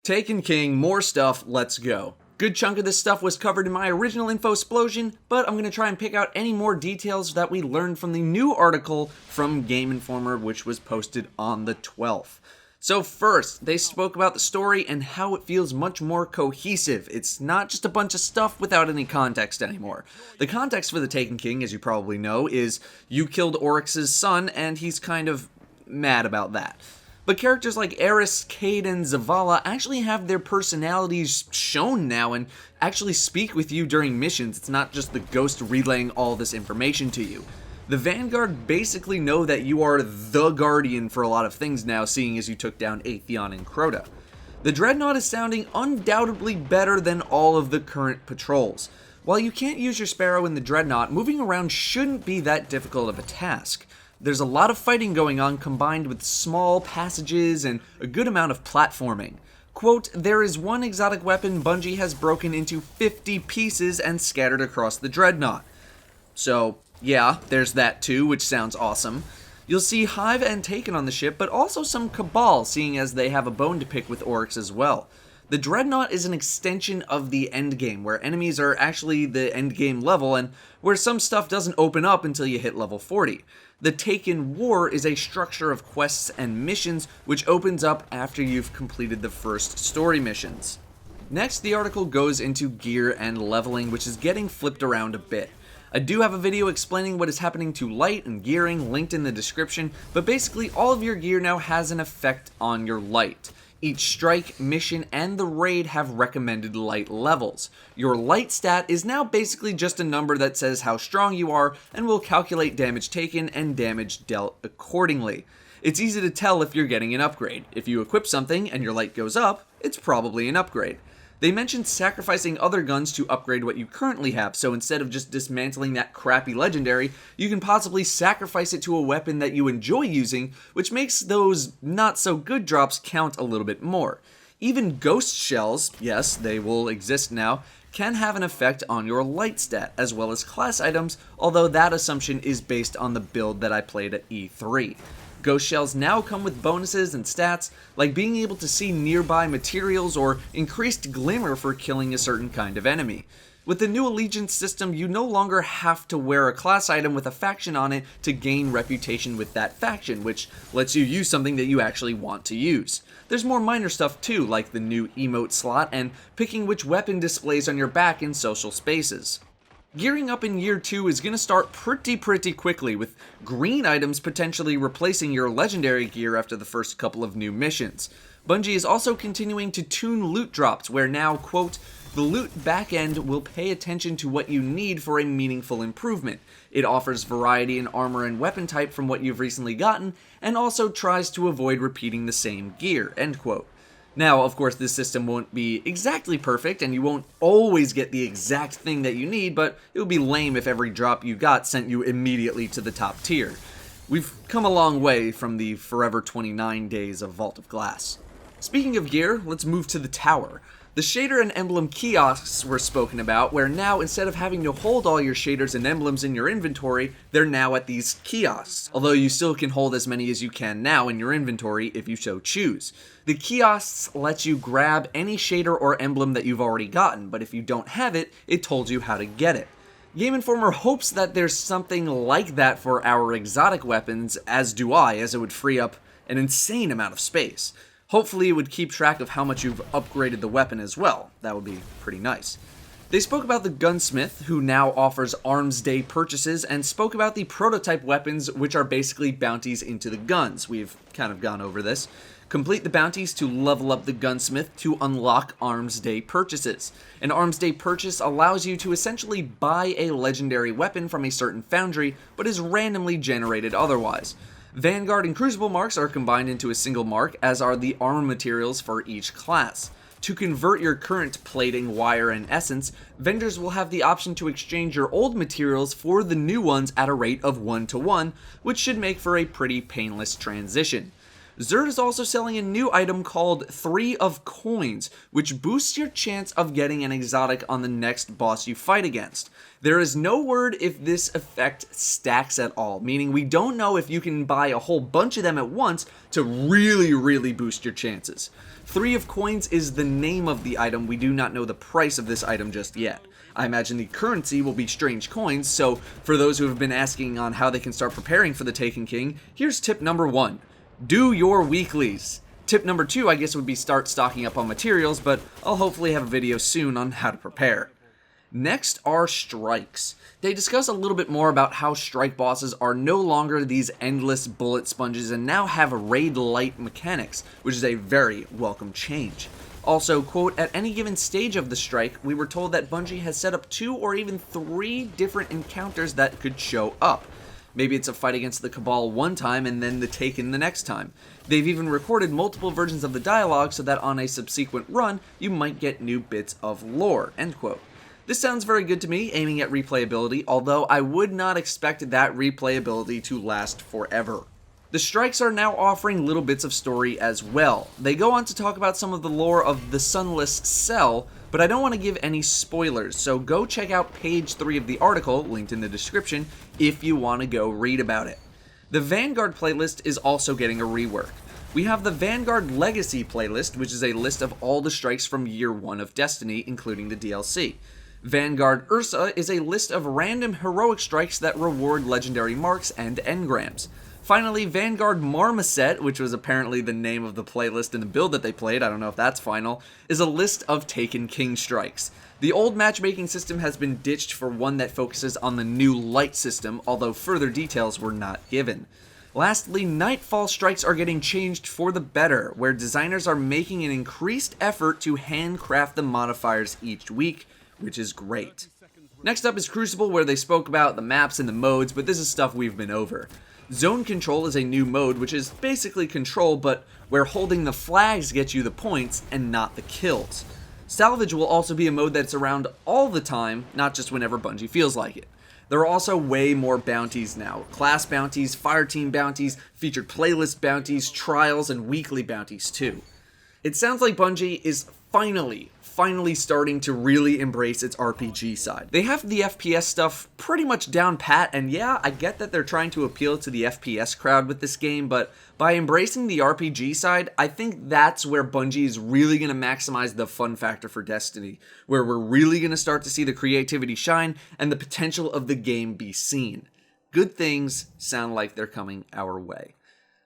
Taken King, more stuff, let's go. Good chunk of this stuff was covered in my original Infosplosion, but I'm going to try and pick out any more details that we learned from the new article from Game Informer, which was posted on the 12th. So first, they spoke about the story and how it feels much more cohesive. It's not just a bunch of stuff without any context anymore. The context for the Taken King, as you probably know, is you killed Oryx's son, and he's kind of mad about that. But characters like Eris, Cade, and Zavala actually have their personalities shown now and actually speak with you during missions. It's not just the ghost relaying all this information to you. The Vanguard basically know that you are the Guardian for a lot of things now, seeing as you took down Atheon and Crota. The Dreadnought is sounding undoubtedly better than all of the current patrols. While you can't use your Sparrow in the Dreadnought, moving around shouldn't be that difficult of a task. There's a lot of fighting going on combined with small passages and a good amount of platforming. Quote, there is one exotic weapon Bungie has broken into 50 pieces and scattered across the Dreadnought. So, yeah, there's that too, which sounds awesome. You'll see Hive and Taken on the ship, but also some Cabal, seeing as they have a bone to pick with Oryx as well. The Dreadnought is an extension of the endgame, where enemies are actually the endgame level, and where some stuff doesn't open up until you hit level 40. The Taken War is a structure of quests and missions, which opens up after you've completed the first story missions. Next, the article goes into gear and leveling, which is getting flipped around a bit. I do have a video explaining what is happening to light and gearing linked in the description, but basically all of your gear now has an effect on your light. Each strike, mission, and the raid have recommended light levels. Your light stat is now basically just a number that says how strong you are and will calculate damage taken and damage dealt accordingly. It's easy to tell if you're getting an upgrade. If you equip something and your light goes up, it's probably an upgrade. They mentioned sacrificing other guns to upgrade what you currently have, so instead of just dismantling that crappy legendary, you can possibly sacrifice it to a weapon that you enjoy using, which makes those not so good drops count a little bit more. Even ghost shells, yes, they will exist now, can have an effect on your light stat, as well as class items, although that assumption is based on the build that I played at E3. Ghost shells now come with bonuses and stats, like being able to see nearby materials or increased glimmer for killing a certain kind of enemy. With the new allegiance system, you no longer have to wear a class item with a faction on it to gain reputation with that faction, which lets you use something that you actually want to use. There's more minor stuff too, like the new emote slot and picking which weapon displays on your back in social spaces. Gearing up in Year 2 is going to start pretty quickly, with green items potentially replacing your legendary gear after the first couple of new missions. Bungie is also continuing to tune loot drops, where now, quote, the loot backend will pay attention to what you need for a meaningful improvement. It offers variety in armor and weapon type from what you've recently gotten, and also tries to avoid repeating the same gear, end quote. Now, of course, this system won't be exactly perfect, and you won't always get the exact thing that you need, but it would be lame if every drop you got sent you immediately to the top tier. We've come a long way from the forever 29 days of Vault of Glass. Speaking of gear, let's move to the tower. The shader and emblem kiosks were spoken about, where now instead of having to hold all your shaders and emblems in your inventory, they're now at these kiosks, although you still can hold as many as you can now in your inventory if you so choose. The kiosks let you grab any shader or emblem that you've already gotten, but if you don't have it, it tells you how to get it. Game Informer hopes that there's something like that for our exotic weapons, as do I, as it would free up an insane amount of space. Hopefully it would keep track of how much you've upgraded the weapon as well. That would be pretty nice. They spoke about the gunsmith, who now offers arms day purchases, and spoke about the prototype weapons, which are basically bounties into the guns. We've kind of gone over this. Complete the bounties to level up the gunsmith to unlock arms day purchases. An arms day purchase allows you to essentially buy a legendary weapon from a certain foundry, but is randomly generated otherwise. Vanguard and Crucible marks are combined into a single mark, as are the armor materials for each class. To convert your current plating, wire, and essence, vendors will have the option to exchange your old materials for the new ones at a rate of 1-to-1, which should make for a pretty painless transition. Xrd is also selling a new item called 3 of Coins, which boosts your chance of getting an exotic on the next boss you fight against. There is no word if this effect stacks at all, meaning we don't know if you can buy a whole bunch of them at once to really boost your chances. 3 of Coins is the name of the item, we do not know the price of this item just yet. I imagine the currency will be strange coins, so for those who have been asking on how they can start preparing for the Taken King, here's tip number 1. Do your weeklies. Tip number 2, I guess, would be start stocking up on materials, but I'll hopefully have a video soon on how to prepare. Next are strikes. They discuss a little bit more about how strike bosses are no longer these endless bullet sponges and now have raid-light mechanics, which is a very welcome change. Also, quote, at any given stage of the strike, we were told that Bungie has set up 2 or even 3 different encounters that could show up. Maybe it's a fight against the Cabal one time and then the Taken the next time. They've even recorded multiple versions of the dialogue so that on a subsequent run, you might get new bits of lore, end quote. This sounds very good to me, aiming at replayability, although I would not expect that replayability to last forever. The strikes are now offering little bits of story as well. They go on to talk about some of the lore of the Sunless Cell, but I don't want to give any spoilers, so go check out page 3 of the article, linked in the description, if you want to go read about it. The Vanguard playlist is also getting a rework. We have the Vanguard Legacy playlist, which is a list of all the strikes from Year 1 of Destiny, including the DLC. Vanguard Ursa is a list of random heroic strikes that reward legendary marks and engrams. Finally, Vanguard Marmoset, which was apparently the name of the playlist in the build that they played, I don't know if that's final, is a list of Taken King strikes. The old matchmaking system has been ditched for one that focuses on the new light system, although further details were not given. Lastly, Nightfall strikes are getting changed for the better, where designers are making an increased effort to handcraft the modifiers each week, which is great. Next up is Crucible, where they spoke about the maps and the modes, but this is stuff we've been over. Zone Control is a new mode, which is basically Control, but where holding the flags gets you the points and not the kills. Salvage will also be a mode that's around all the time, not just whenever Bungie feels like it. There are also way more bounties now. Class bounties, fireteam bounties, featured playlist bounties, trials, and weekly bounties too. It sounds like Bungie is finally starting to really embrace its RPG side. They have the FPS stuff pretty much down pat, and yeah, I get that they're trying to appeal to the FPS crowd with this game, but by embracing the RPG side, I think that's where Bungie is really going to maximize the fun factor for Destiny, where we're really going to start to see the creativity shine and the potential of the game be seen. Good things sound like they're coming our way.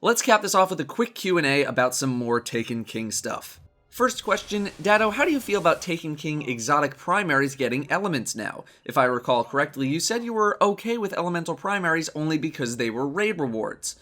Let's cap this off with a quick Q&A about some more Taken King stuff. First question, Datto, how do you feel about Taken King exotic primaries getting elements now? If I recall correctly, you said you were okay with elemental primaries only because they were raid rewards.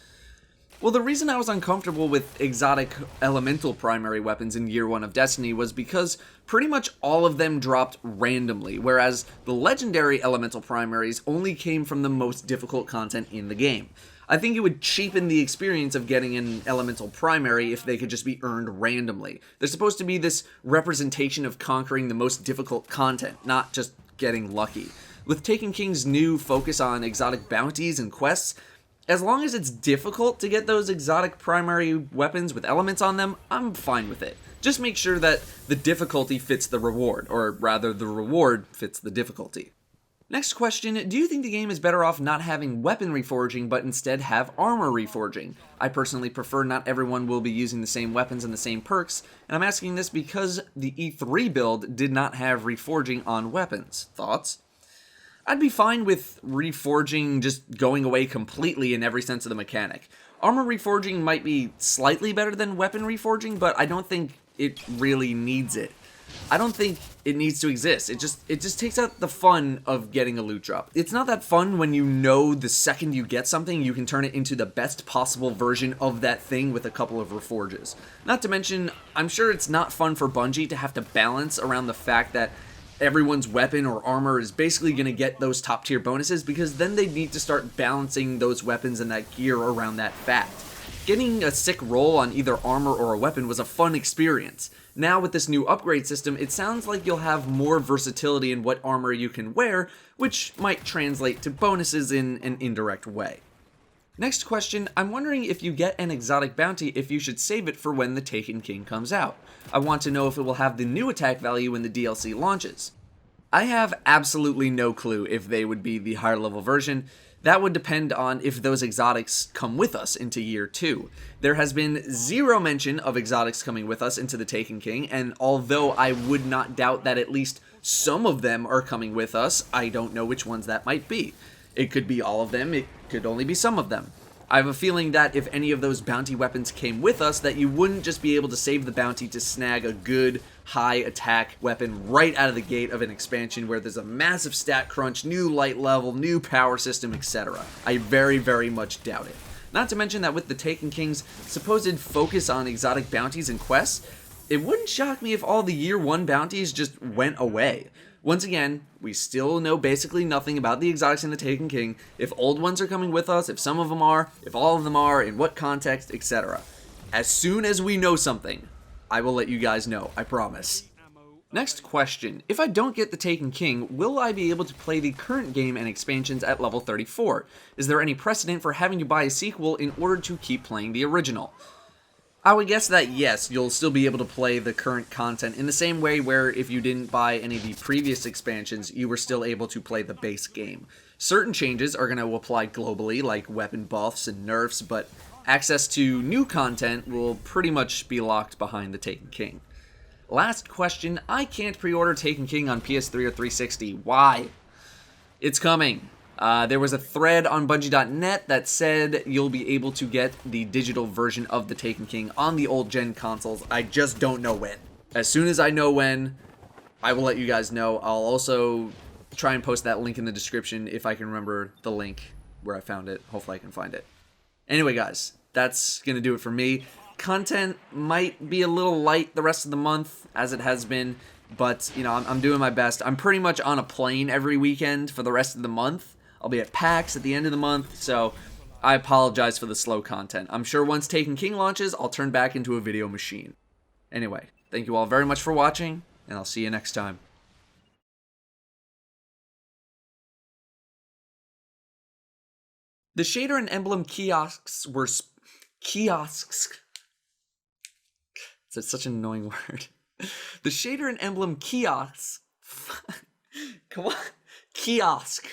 Well, the reason I was uncomfortable with exotic elemental primary weapons in Year 1 of Destiny was because pretty much all of them dropped randomly, whereas the legendary elemental primaries only came from the most difficult content in the game. I think it would cheapen the experience of getting an elemental primary if they could just be earned randomly. They're supposed to be this representation of conquering the most difficult content, not just getting lucky. With Taken King's new focus on exotic bounties and quests, as long as it's difficult to get those exotic primary weapons with elements on them, I'm fine with it. Just make sure that the difficulty fits the reward, or rather the reward fits the difficulty. Next question, do you think the game is better off not having weapon reforging but instead have armor reforging? I personally prefer not everyone will be using the same weapons and the same perks, and I'm asking this because the E3 build did not have reforging on weapons. Thoughts? I'd be fine with reforging just going away completely in every sense of the mechanic. Armor reforging might be slightly better than weapon reforging, but I don't think it really needs it. I don't think it needs to exist. It just takes out the fun of getting a loot drop. It's not that fun when you know the second you get something, you can turn it into the best possible version of that thing with a couple of reforges. Not to mention, I'm sure it's not fun for Bungie to have to balance around the fact that everyone's weapon or armor is basically going to get those top tier bonuses, because then they need to start balancing those weapons and that gear around that fact. Getting a sick roll on either armor or a weapon was a fun experience. Now with this new upgrade system, it sounds like you'll have more versatility in what armor you can wear, which might translate to bonuses in an indirect way. Next question, I'm wondering if you get an exotic bounty if you should save it for when the Taken King comes out. I want to know if it will have the new attack value when the DLC launches. I have absolutely no clue if they would be the higher level version. That would depend on if those exotics come with us into year 2. There has been zero mention of exotics coming with us into the Taken King, and although I would not doubt that at least some of them are coming with us, I don't know which ones that might be. It could be all of them, it could only be some of them. I have a feeling that if any of those bounty weapons came with us, that you wouldn't just be able to save the bounty to snag a good high attack weapon right out of the gate of an expansion where there's a massive stat crunch, new light level, new power system, etc. I very, very much doubt it. Not to mention that with the Taken King's supposed focus on exotic bounties and quests, it wouldn't shock me if all the year 1 bounties just went away. Once again, we still know basically nothing about the exotics in the Taken King, if old ones are coming with us, if some of them are, if all of them are, in what context, etc. As soon as we know something, I will let you guys know, I promise. Next question, if I don't get the Taken King, will I be able to play the current game and expansions at level 34? Is there any precedent for having to buy a sequel in order to keep playing the original? I would guess that yes, you'll still be able to play the current content in the same way where if you didn't buy any of the previous expansions, you were still able to play the base game. Certain changes are going to apply globally, like weapon buffs and nerfs, but access to new content will pretty much be locked behind the Taken King. Last question, I can't pre-order Taken King on PS3 or 360. Why? It's coming. There was a thread on Bungie.net that said you'll be able to get the digital version of the Taken King on the old gen consoles. I just don't know when. As soon as I know when, I will let you guys know. I'll also try and post that link in the description if I can remember the link where I found it. Hopefully I can find it. Anyway, guys, that's going to do it for me. Content might be a little light the rest of the month, as it has been, but, you know, I'm doing my best. I'm pretty much on a plane every weekend for the rest of the month. I'll be at PAX at the end of the month, so I apologize for the slow content. I'm sure once Taken King launches, I'll turn back into a video machine. Anyway, thank you all very much for watching, and I'll see you next time. The shader and emblem kiosks were... Kiosks. It's such an annoying word. The shader and emblem kiosks... Come on. Kiosk.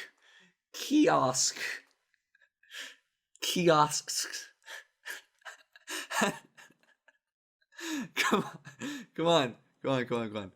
Kiosk. Kiosks. Come on. Come on. Come on. Come on. Come on.